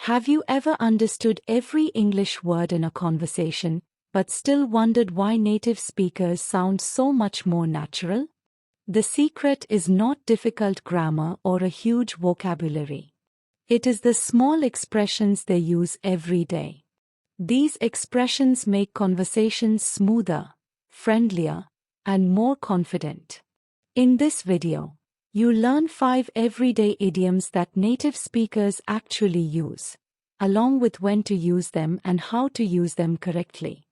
Have you ever understood every English word in a conversation, but still wondered why native speakers sound so much more natural? The secret is not difficult grammar or a huge vocabulary. It is the small expressions they use every day. These expressions make conversations smoother, friendlier, and more confident. In this video, you learn 5 everyday idioms that native speakers actually use, along with when to use them and how to use them correctly.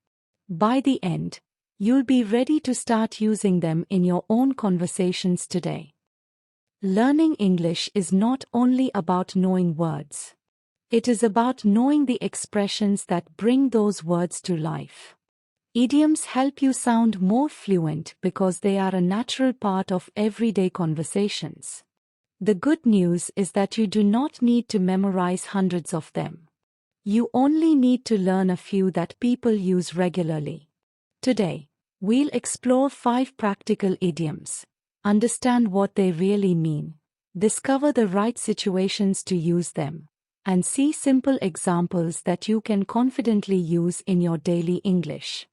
By the end, you'll be ready to start using them in your own conversations today. Learning English is not only about knowing words. It is about knowing the expressions that bring those words to life. Idioms help you sound more fluent because they are a natural part of everyday conversations. The good news is that you do not need to memorize hundreds of them. You only need to learn a few that people use regularly. Today, we'll explore 5 practical idioms, understand what they really mean, discover the right situations to use them, and see simple examples that you can confidently use in your daily English.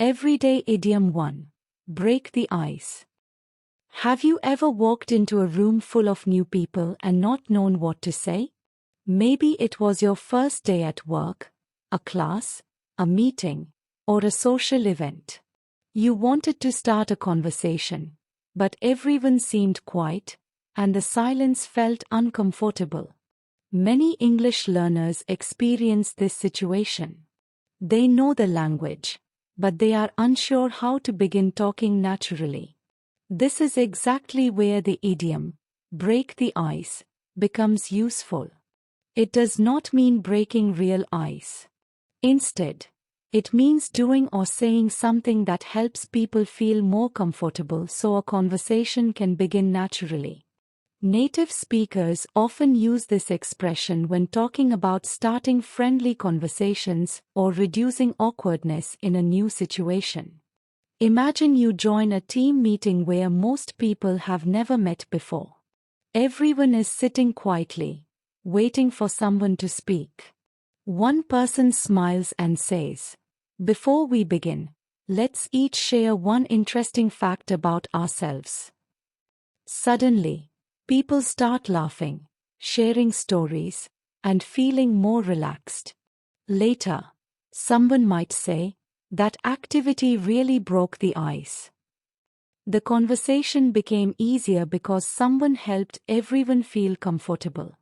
Everyday Idiom 1. Break the ice. Have you ever walked into a room full of new people and not known what to say? Maybe it was your first day at work, a class, a meeting, or a social event. You wanted to start a conversation, but everyone seemed quiet, and the silence felt uncomfortable. Many English learners experience this situation. They know the language, but they are unsure how to begin talking naturally. This is exactly where the idiom, break the ice, becomes useful. It does not mean breaking real ice. Instead, it means doing or saying something that helps people feel more comfortable so a conversation can begin naturally. Native speakers often use this expression when talking about starting friendly conversations or reducing awkwardness in a new situation. Imagine you join a team meeting where most people have never met before. Everyone is sitting quietly, waiting for someone to speak. One person smiles and says, "Before we begin, let's each share one interesting fact about ourselves." Suddenly, people start laughing, sharing stories, and feeling more relaxed. Later, someone might say, "That activity really broke the ice." The conversation became easier because someone helped everyone feel comfortable.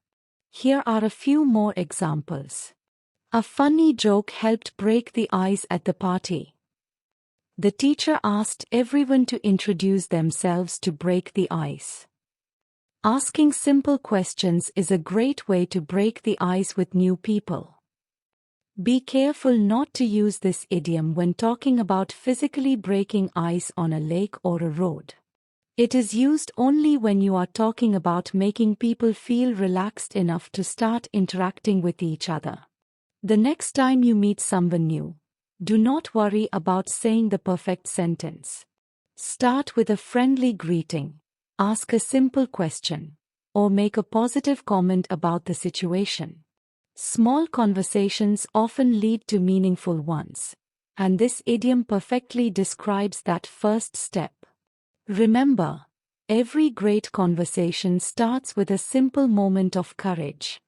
Here are a few more examples. A funny joke helped break the ice at the party. The teacher asked everyone to introduce themselves to break the ice. Asking simple questions is a great way to break the ice with new people. Be careful not to use this idiom when talking about physically breaking ice on a lake or a road. It is used only when you are talking about making people feel relaxed enough to start interacting with each other. The next time you meet someone new, do not worry about saying the perfect sentence. Start with a friendly greeting, ask a simple question, or make a positive comment about the situation. Small conversations often lead to meaningful ones, and this idiom perfectly describes that first step. Remember, every great conversation starts with a simple moment of courage.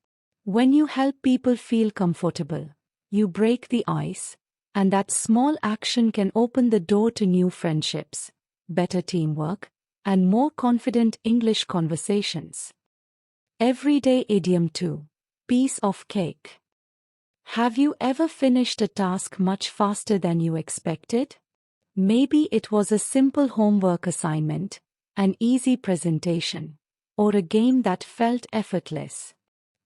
When you help people feel comfortable, you break the ice, and that small action can open the door to new friendships, better teamwork, and more confident English conversations. Everyday Idiom 2. Piece of cake. Have you ever finished a task much faster than you expected? Maybe it was a simple homework assignment, an easy presentation, or a game that felt effortless.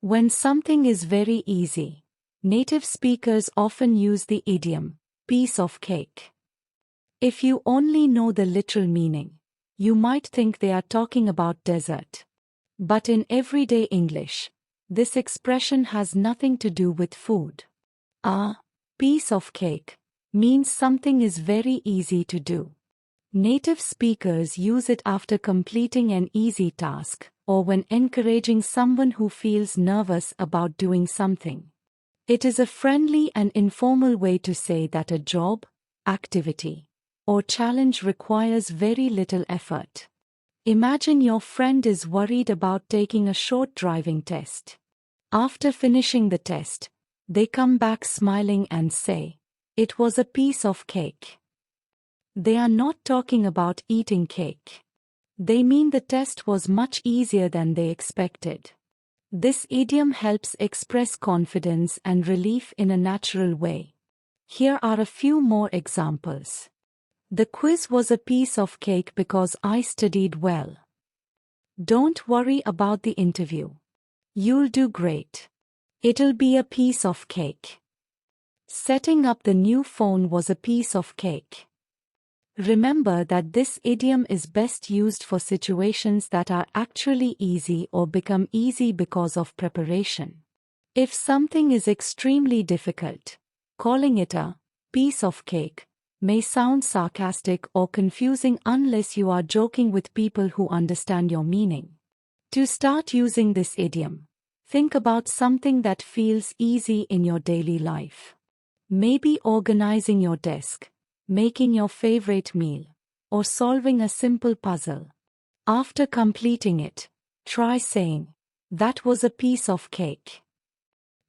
When something is very easy, native speakers often use the idiom, piece of cake. If you only know the literal meaning, you might think they are talking about dessert. But in everyday English, this expression has nothing to do with food. A piece of cake means something is very easy to do. Native speakers use it after completing an easy task, or when encouraging someone who feels nervous about doing something. It is a friendly and informal way to say that a job, activity, or challenge requires very little effort. Imagine your friend is worried about taking a short driving test. After finishing the test, they come back smiling and say, "It was a piece of cake." They are not talking about eating cake. They mean the test was much easier than they expected. This idiom helps express confidence and relief in a natural way. Here are a few more examples. The quiz was a piece of cake because I studied well. Don't worry about the interview. You'll do great. It'll be a piece of cake. Setting up the new phone was a piece of cake. Remember that this idiom is best used for situations that are actually easy or become easy because of preparation. If something is extremely difficult, calling it a piece of cake may sound sarcastic or confusing unless you are joking with people who understand your meaning. To start using this idiom, think about something that feels easy in your daily life. Maybe organizing your desk, making your favorite meal, or solving a simple puzzle. After completing it, try saying, "That was a piece of cake."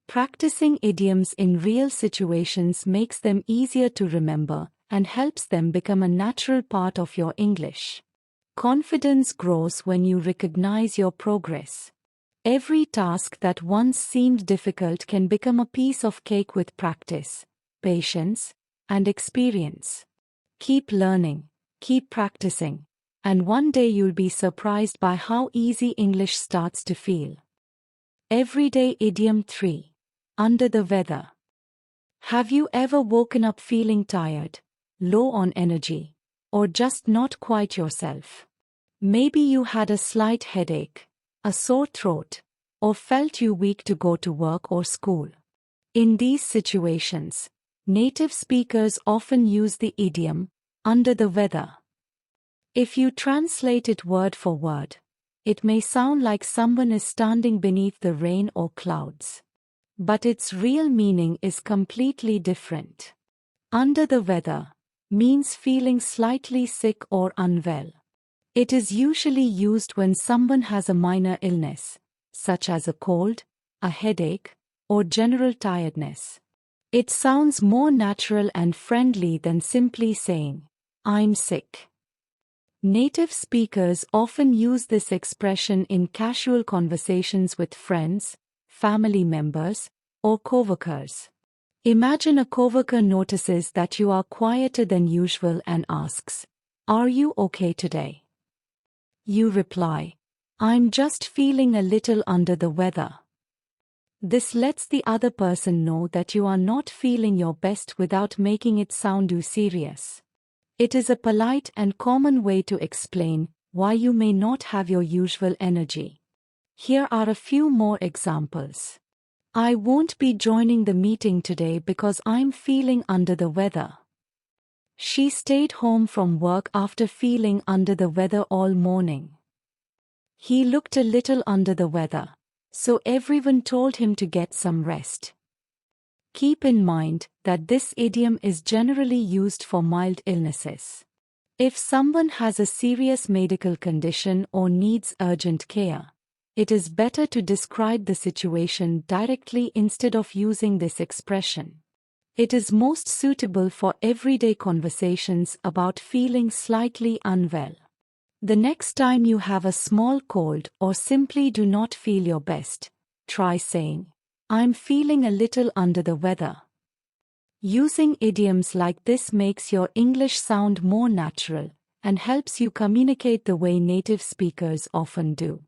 Practicing idioms in real situations makes them easier to remember and helps them become a natural part of your English. Confidence grows when you recognize your progress. Every task that once seemed difficult can become a piece of cake with practice, patience, and experience. Keep learning, keep practicing, and one day you'll be surprised by how easy English starts to feel. Everyday Idiom 3. Under the weather. Have you ever woken up feeling tired, low on energy, or just not quite yourself? Maybe you had a slight headache, a sore throat, or felt too weak to go to work or school. In these situations, native speakers often use the idiom, "under the weather." If you translate it word for word, it may sound like someone is standing beneath the rain or clouds. But its real meaning is completely different. Under the weather means feeling slightly sick or unwell. It is usually used when someone has a minor illness, such as a cold, a headache, or general tiredness. It sounds more natural and friendly than simply saying, "I'm sick." Native speakers often use this expression in casual conversations with friends, family members, or coworkers. Imagine a coworker notices that you are quieter than usual and asks, "Are you okay today?" You reply, "I'm just feeling a little under the weather." This lets the other person know that you are not feeling your best without making it sound too serious. It is a polite and common way to explain why you may not have your usual energy. Here are a few more examples. I won't be joining the meeting today because I'm feeling under the weather. She stayed home from work after feeling under the weather all morning. He looked a little under the weather, so everyone told him to get some rest. Keep in mind that this idiom is generally used for mild illnesses. If someone has a serious medical condition or needs urgent care, it is better to describe the situation directly instead of using this expression. It is most suitable for everyday conversations about feeling slightly unwell. The next time you have a small cold or simply do not feel your best, try saying, "I'm feeling a little under the weather." Using idioms like this makes your English sound more natural and helps you communicate the way native speakers often do.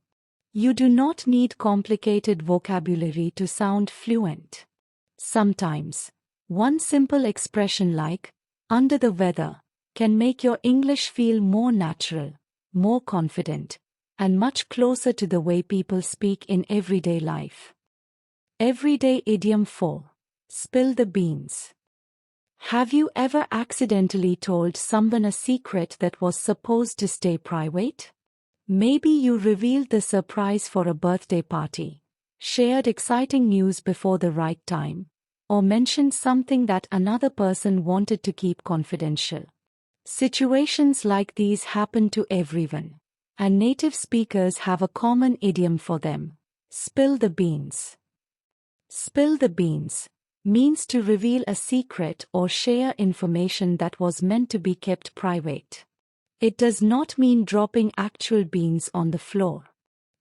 You do not need complicated vocabulary to sound fluent. Sometimes, one simple expression like, "under the weather," can make your English feel more natural, more confident, and much closer to the way people speak in everyday life. Everyday Idiom 4. Spill the beans. Have you ever accidentally told someone a secret that was supposed to stay private? Maybe you revealed the surprise for a birthday party, shared exciting news before the right time, or mentioned something that another person wanted to keep confidential. Situations like these happen to everyone, and native speakers have a common idiom for them: spill the beans. Spill the beans means to reveal a secret or share information that was meant to be kept private. It does not mean dropping actual beans on the floor.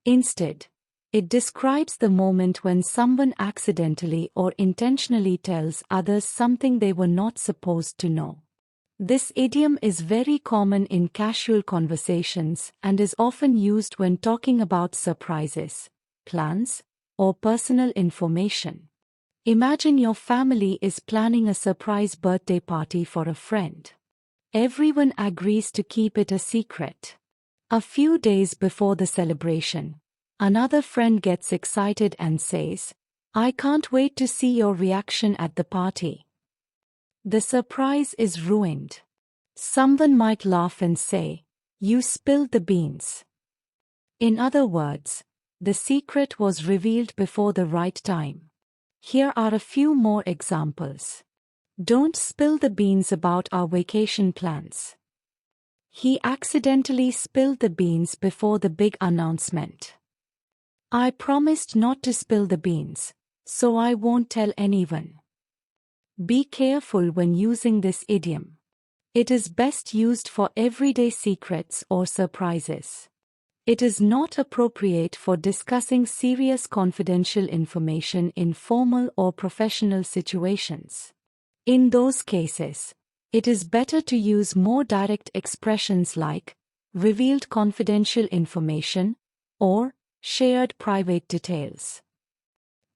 Instead, it describes the moment when someone accidentally or intentionally tells others something they were not supposed to know. This idiom is very common in casual conversations and is often used when talking about surprises, plans, or personal information. Imagine your family is planning a surprise birthday party for a friend. Everyone agrees to keep it a secret. A few days before the celebration, another friend gets excited and says, "I can't wait to see your reaction at the party." The surprise is ruined. Someone might laugh and say, "You spilled the beans." In other words, the secret was revealed before the right time. Here are a few more examples. Don't spill the beans about our vacation plans. He accidentally spilled the beans before the big announcement. I promised not to spill the beans, so I won't tell anyone. Be careful when using this idiom. It is best used for everyday secrets or surprises. It is not appropriate for discussing serious confidential information in formal or professional situations. In those cases, it is better to use more direct expressions like revealed confidential information or shared private details.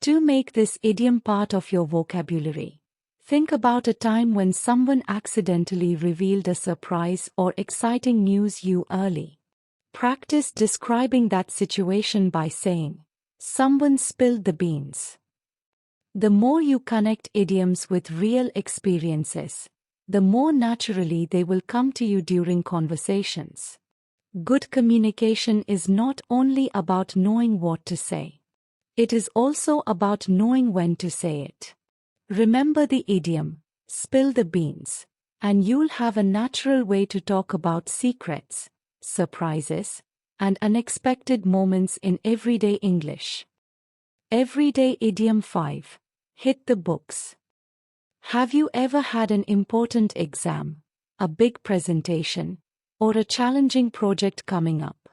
To make this idiom part of your vocabulary, think about a time when someone accidentally revealed a surprise or exciting news you early. Practice describing that situation by saying, "Someone spilled the beans." The more you connect idioms with real experiences, the more naturally they will come to you during conversations. Good communication is not only about knowing what to say. It is also about knowing when to say it. Remember the idiom, "spill the beans," and you'll have a natural way to talk about secrets, surprises, and unexpected moments in everyday English. Everyday Idiom 5. Hit the books. Have you ever had an important exam, a big presentation, or a challenging project coming up?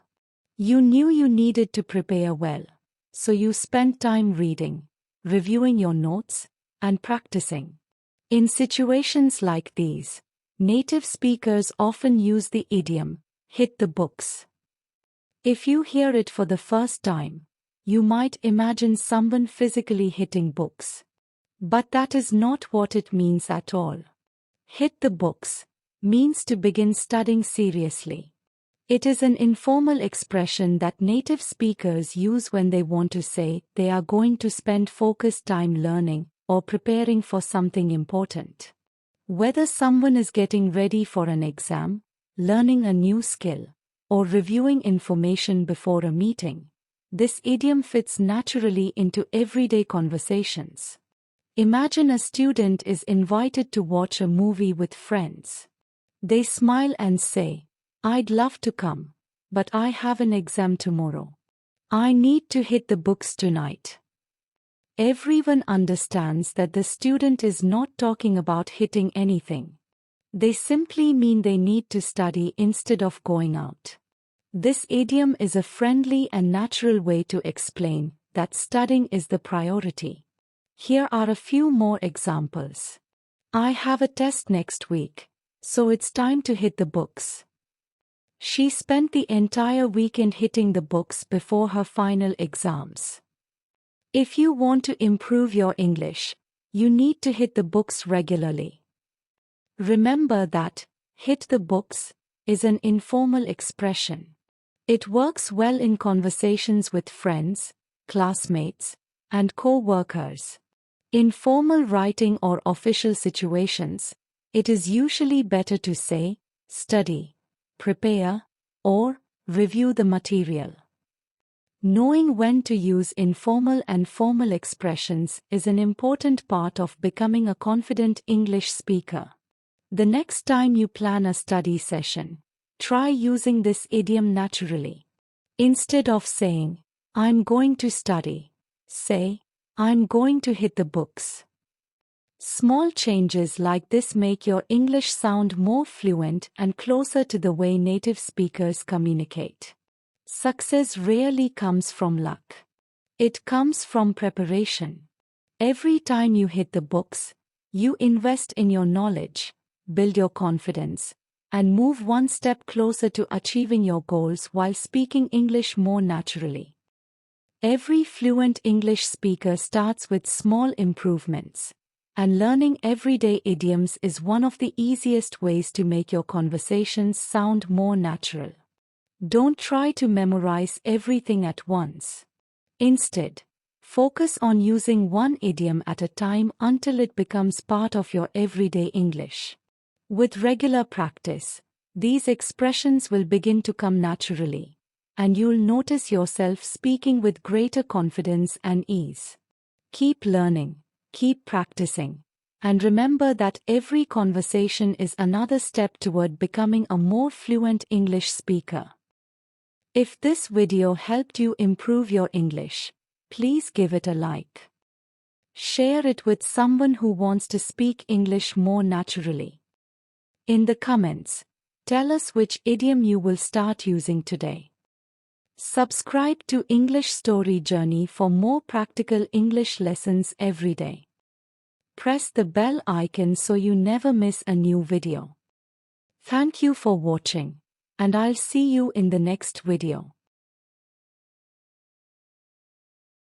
You knew you needed to prepare well, so you spent time reading, reviewing your notes, and practicing. In situations like these, native speakers often use the idiom, "hit the books." If you hear it for the first time, you might imagine someone physically hitting books. But that is not what it means at all. Hit the books means to begin studying seriously. It is an informal expression that native speakers use when they want to say they are going to spend focused time learning or preparing for something important. Whether someone is getting ready for an exam, learning a new skill, or reviewing information before a meeting, this idiom fits naturally into everyday conversations. Imagine a student is invited to watch a movie with friends. They smile and say, "I'd love to come, but I have an exam tomorrow. I need to hit the books tonight." Everyone understands that the student is not talking about hitting anything. They simply mean they need to study instead of going out. This idiom is a friendly and natural way to explain that studying is the priority. Here are a few more examples. I have a test next week, so it's time to hit the books. She spent the entire weekend hitting the books before her final exams. If you want to improve your English, you need to hit the books regularly. Remember that "hit the books" is an informal expression. It works well in conversations with friends, classmates, and co-workers. In formal writing or official situations, it is usually better to say, study, prepare, or review the material. Knowing when to use informal and formal expressions is an important part of becoming a confident English speaker. The next time you plan a study session, try using this idiom naturally. Instead of saying, "I'm going to study," say, "I'm going to hit the books." Small changes like this make your English sound more fluent and closer to the way native speakers communicate. Success rarely comes from luck. It comes from preparation. Every time you hit the books, you invest in your knowledge, build your confidence, and move one step closer to achieving your goals while speaking English more naturally. Every fluent English speaker starts with small improvements, and learning everyday idioms is one of the easiest ways to make your conversations sound more natural. Don't try to memorize everything at once. Instead, focus on using one idiom at a time until it becomes part of your everyday English. With regular practice, these expressions will begin to come naturally, and you'll notice yourself speaking with greater confidence and ease. Keep learning, keep practicing, and remember that every conversation is another step toward becoming a more fluent English speaker. If this video helped you improve your English, please give it a like. Share it with someone who wants to speak English more naturally. In the comments, tell us which idiom you will start using today. Subscribe to English Story Journey for more practical English lessons every day. Press the bell icon so you never miss a new video. Thank you for watching, and I'll see you in the next video.